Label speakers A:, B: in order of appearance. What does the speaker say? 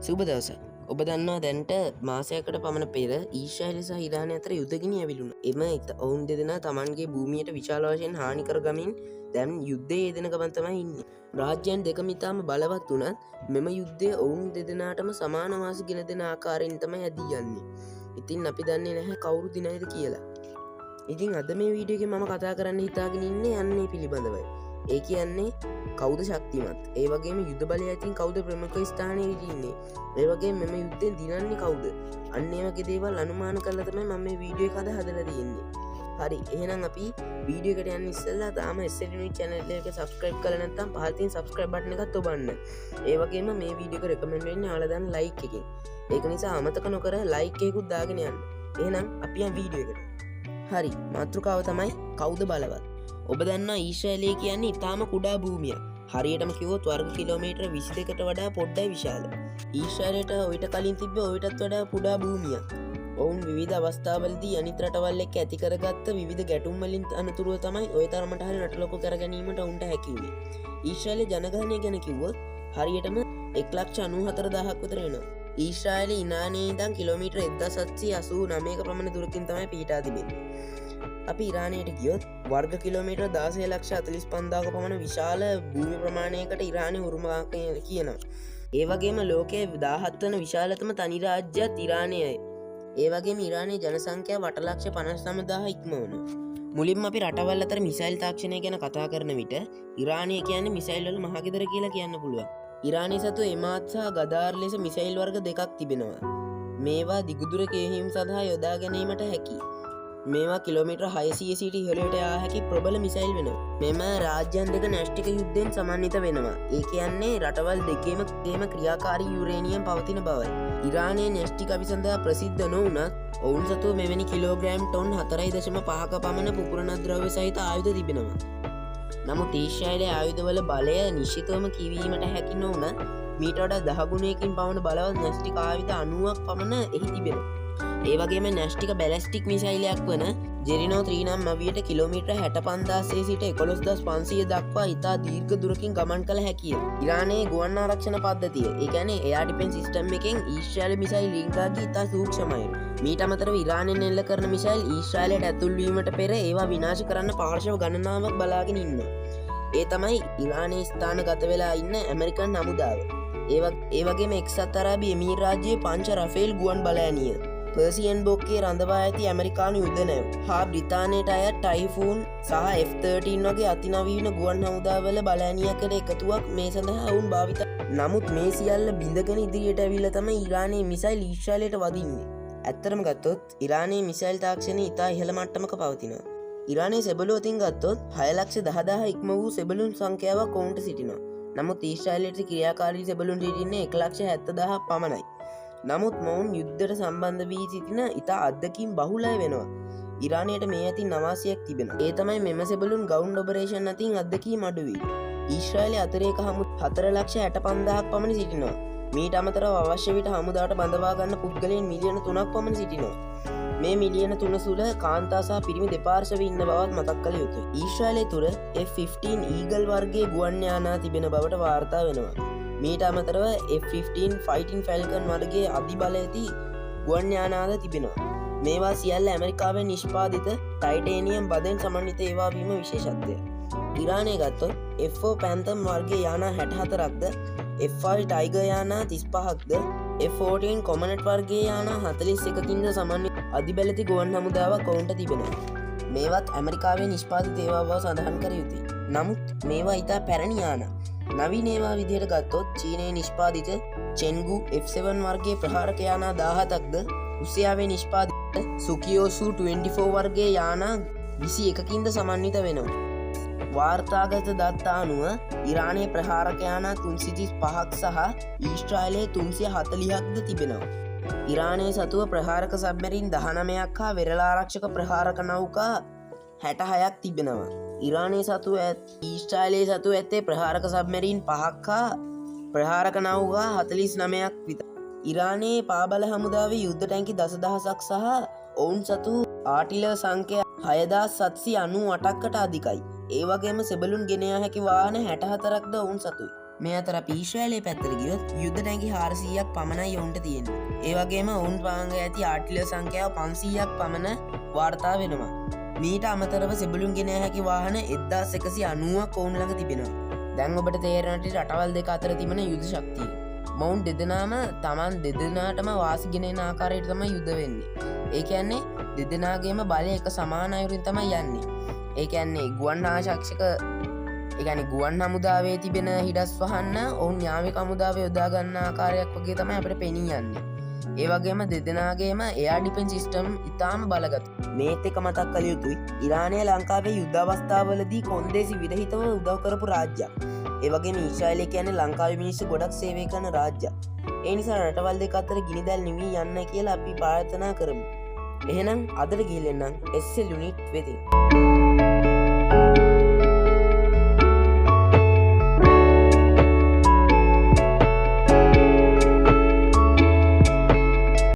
A: සුබ දවසක්. ඔබ දන්නවා දැන්ට මාසයකට පමණ පෙර ඊශ්‍රායලය සහ ඉරානය අතර යුද්ධගෙන ඇවිලුණ. එම ඔවුන් දෙදෙනා තමන්ගේ භූමියට විශාල වශයෙන් හානි කර ගමින් දැන් යුද්ධයේ යෙදෙන ගමන් තමයි ඉන්නේ. රාජ්‍යයන් දෙකම ඉතාම බලවත් වුණත් මෙම යුද්ධය ඔවුන් දෙදෙනාටම සමාන වාසි ගෙන දෙන ආකාරයෙන් තමයි ඇදී යන්නේ. ඉතින් අපි දන්නේ නැහැ කවුරු දිනයිද කියලා. ඉතින් අද මේ වීඩියෝ එකේ මම කතා කරන්න හිතාගෙන ඉන්නේ යන්නේ පිළිබඳවයි. ඒ කියන්නේ කවුද ශක්තිමත්, ඒ වගේම යුද්ධ බලය අතින් කවුද ප්‍රමුඛ ස්ථානයේ ඉන්නේ, ඒ වගේම මෙම යුද්ධයෙන් දිනන්නේ කවුද, අන්න ඒ වගේ දේවල් අනුමාන කරලා තමයි මම මේ වීඩියෝ එක හදලා තියෙන්නේ. හරි, එහෙනම් අපි වීඩියෝ එකට යන්න ඉස්සෙල්ලා තාම SL News channel එක subscribe කරලා නැත්නම් පහළ තියෙන subscribe button එකත් ඔබන්න. ඒ වගේම මේ වීඩියෝ එක recommend වෙන්නේ ඔයාලා දාන like එකෙන්. ඒක නිසා අමතක නොකර like එකකුත් දාගෙන යන්න. එහෙනම් අපි යමු වීඩියෝ එකට. හරි, මාතෘකාව තමයි කවුද බලවත්. ඔබ දන්නා ඊශ්‍රායලය කියන්නේ ඉතාම කුඩා භූමියක්. හරියටම කිව්වොත් වර්ග කිලෝමීටර 22කට වඩා පොඩ්ඩයි විශාල. ඊශ්‍රායලයට ඔයිට කලින් තිබ්බ ඔයිටත් වඩා කුඩා භූමියක්. ඔවුන් විවිධ අවස්ථාවලදී අනිත් රටවල් එක්ක ඇති කරගත්ත විවිධ ගැටුම් වලින් අනතුරුව තමයි ඔය තරමට හරි රට ලොකු කර ගැනීමට උන්ට හැකි වුණේ. ඊශ්‍රායලයේ ජනගහනය ගැන කිව්වොත් හරියටම 1,94,000ක් විතර වෙනවා. ඊශ්‍රායලය ඉරානයේ ඉඳන් කිලෝමීටර 1789ක ප්‍රමාණ දුරකින් තමයි පිහිටා තිබෙන්නේ. අපි ඉරානයට ගියොත් වර්ග කිලෝමීටර් 16,45,000ක පමණ විශාල භූමි ප්‍රමාණයකට ඉරානය උරුමවා කියනවා. ඒ වගේම ලෝකයේ 17 වන විශාලතම තනි රාජ්‍යත් ඉරානයයි. ඒ වගේම ඉරානයේ ජනසංඛ්‍යාව 8,59,000 ඉක්මවනවා. මුලින්ම අපි රටවල් අතර මිසයිල් තාක්ෂණය ගැන කතා කරන විට ඉරානය කියන්නේ මිසයිල් වල මහගෙදර කියලා කියන්න පුළුවන්. ඉරානයේ සතු එමාත් සහ ගදාර් ලෙස මිසයිල් වර්ග දෙකක් තිබෙනවා. මේවා දිගුදුර කෙහිම් සඳහා යොදා ගැනීමට හැකියි. මේවා කිලෝමීටර් 600 සිට ඉහළට යා හැකි ප්‍රබල මිසයිල් වෙනවා. මෙම රාජ්‍යයන් දෙක න්‍යෂ්ටික යුද්ධයෙන් සමන්විත වෙනවා. ඒ කියන්නේ රටවල් දෙකේම ක්‍රියාකාරී යුරේනියම් පවතින බවයි. ඉරානයේ න්‍යෂ්ටික අවි සඳහා ප්‍රසිද්ධ නොවුනත් ඔවුන් සතුව මෙවැනි කිලෝග්‍රෑම් ටොන් 4.5ක පමණ පුපුරණ ද්‍රව්‍ය සහිත ආයුධ තිබෙනවා. නමුත් ඊශ්‍රායලයේ ආයුධවල බලය නිශ්චිතවම කිවීමට හැකි නොවුන මීට වඩා 10 ගුණයකින් පමණ බලවත් න්‍යෂ්ටික ආයුධ 90ක් පමණ එහි තිබෙනවා. ඒ වගේම න්‍යෂ්ටික බැලස්ටික් මිසයිලයක් වන ජෙරිනෝ 3 නම් අවියට කිලෝමීටර් 65,000 සිට 11,500 දක්වා ඉතා දීර්ඝ දුරකින් ගමන් කළ හැකිය. ඉරානයේ ගුවන් ආරක්ෂණ පද්ධතිය, ඒ කියන්නේ එයාර් ඩිෆෙන්ස් සිස්ටම් එකෙන් ඊශ්‍රායල මිසයිල් රිංගාගේ ඉතා සූක්ෂමයි. මීට අමතරව ඉරානයෙන් එල්ල කරන මිසයිල් ඊශ්‍රායලයට ඇතුල් වීමට පෙර ඒවා විනාශ කරන්න පාර්ශව ගණනාවක් බලාගෙන ඉන්නවා. ඒ තමයි ඉරානයේ ස්ථානගත වෙලා ඉන්න ඇමරිකන් හමුදාව. ඒ වගේම එක්සත් අරාබි එමිරාත් රාජ්‍යයේ පංච රෆේල් ගුවන් බලයනිය, පර්සියන් බොක්කේ රඳවා ඇති ඇමරිකානු යුද නැව් හා බ්‍රිතාන්‍යයට අයත් ටයිෆූන් සහ F-13 වගේ අතිනවීන ගුවන් හමුදාවල බලයනියකට එකතුවක් මේ සඳහා ඔවුන් භාවිත. නමුත් මේ සියල්ල බිඳගෙන ඉදිරියට ඇවිල්ලා තමයි ඉරානයේ මිසයිල් ඊශ්‍රායලයට වදින්නේ. ඇත්තටම ගත්තොත් ඉරානයේ මිසයිල් තාක්ෂණය ඉතා ඉහළ මට්ටමක පවතිනවා. ඉරානයේ සෙබළු අතින් ගත්තොත් 6,10,000 ඉක්ම වූ සෙබළුන් සංඛ්‍යාවක් ඔවුන්ට සිටිනවා. නමුත් ඊශ්‍රායලයට ක්‍රියාකාරී සෙබළුන් සිටින්නේ 1,70,000ක් පමණයි. නමුත් මොවුන් යුද්ධයට සම්බන්ධ වී සිටින ඉතා අත්දැකීම් බහුලය වෙනවා. ඉරානයට මේ අතින් අවාසියක් තිබෙනවා. ඒ තමයි මෙම සෙබළුන් ගවුන්ඩ් ඔපරේෂන් අතින් අත්දැකීම් අඩුවී. ඊශ්‍රායලයේ අතිරේක හමු 4,65,000ක් පමණ සිටිනවා. මීට අමතරව අවශ්‍ය විට හමුදාවට බඳවා ගන්න පුද්ගලයන් මිලියන 3ක් පමණ සිටිනවා. මේ මිලියන 3 සුල කාන්තා සහ පිරිමි දෙපාර්ශ්වයේ ඉන්න බවත් මතක් කළ යුතුයි. ඊශ්‍රායලය තුර F-15 ඊගල් වර්ගයේ ගුවන් යානා තිබෙන බවට වාර්තා වෙනවා. මීට අමතරව F-15 ෆයිටින් ෆැල්කන් වර්ගයේ අධිබල ඇති ගුවන් යානාද තිබෙනවා. මේවා සියල්ල ඇමරිකාවෙන් නිෂ්පාදිත ටයිටේනියම් බදෙන් සමන්විත ඒවා වීම විශේෂත්වය. ඉරානය ගත්තොත් F-4 පැන්තම් වර්ගයේ යානා 64ක්ද, F-5 ටයිගර් යානා 35ක්ද, F-14 කොමනට් වර්ගයේ යානා 41කින්ද සමන්විත අධිබලති ගුවන් හමුදාවක් ඔවුන්ට තිබෙනවා. මේවත් ඇමරිකාවේ නිෂ්පාදිත ඒවා බව සඳහන් කර යුතුයි. නමුත් මේවා ඉතා පැරණි යානා. නවීන ඒවා විදිහට ගත්තොත් චීනයේ නිෂ්පාදිත චෙන්ගු F-7 වර්ගයේ ප්‍රහාරක යානා 17ක්ද, රුසියාවේ නිෂ්පාදිත සුකියෝසු 24 වර්ගයේ යානා 21කින්ද සමන්විත වෙනවා. වාර්තාගත දත්තා අනුව ඉරානයේ ප්‍රහාරක යානා 335ක් සහ ඊශ්‍රායලයේ 340ක්ද තිබෙනවා. ඉරානයේ සතුව ප්‍රහාරක සබ්මැරින් 19ක් හා වෙරළාරක්ෂක ප්‍රහාරක නෞකා 66ක් තිබෙනවා. ඉරානයේ සතුව ඊශ්‍රායලයේ සතුව ඇත්තේ ප්‍රහාරක සබ්මැරින් 5ක් හා ප්‍රහාරක නෞකා 49ක් විතර. ඉරානයේ පාබල හමුදාවේ යුද්ධ ටැංකි 10,000ක් සහ ඔවුන් සතු ආටිලර් සංඛ්‍යා 6,798කට අධිකයි. ඒ වගේම සෙබළුන් ගෙන යා හැකි වාහන 64ක්ද ඔවුන් සතුයි. මේ අතර ඊශ්‍රායලයේ පැත්තට ගියොත් යුද්ධ ටැංකි 400ක් පමණයි ඔවුන්ට තියෙන්නේ. ඒ වගේම ඔවුන් පාංග ඇති ආටිලර් සංඛ්‍යාව 500ක් පමණ වාර්තා වෙනවා. මීට අමතරව සෙබළුන් ගෙන හැකි වාහන 1190ක් ඔවුන් ළඟ තිබෙනවා. දැන් ඔබට තේරෙනට රටවල් දෙක අතර තිබෙන යුද ශක්තිය. මොවුන් දෙදෙනාම තමන් දෙදෙනාටම වාසිගෙන එන ආකාරයට තමයි යුද්ධ වෙන්නේ. ඒ කියන්නේ දෙදෙනාගේම බලය එක සමාන අයුරින් තමයි යන්නේ. ඒ කියන්නේ ගුවන් ආරක්ෂක ඒ කියන්නේ ගුවන් හමුදාවේ තිබෙන හිඩස් වහන්න ඔවුන් යාමික හමුදාව යොදා ගන්න ආකාරයක් වගේ තමයි අපිට පෙනී යන්නේ. ඒ වගේම දෙදෙනාගේම එයාර් ඩිෆෙන්ස් සිස්ටම් ඉතාම බලගත්. මේත් එක මතක් කළ යුතුයි ඉරානය ලංකාවේ යුද්ධ අවස්ථාවලදී කොන්දේසි විරහිතව උදව් කරපු රාජ්‍යයක්. ඒ වගේම ඊශ්‍රායලය කියන්නේ ලංකාවේ මිනිස්සු ගොඩක් සේවය කරන රාජ්‍යයක්. ඒ නිසා රටවල් දෙක අතර ගිනිදැල් නිවී යන්න කියලා අපි ප්‍රාර්ථනා කරමු. එහෙනම් අදට ගිහින් එන්නම් SL යුනිට් වෙතින්.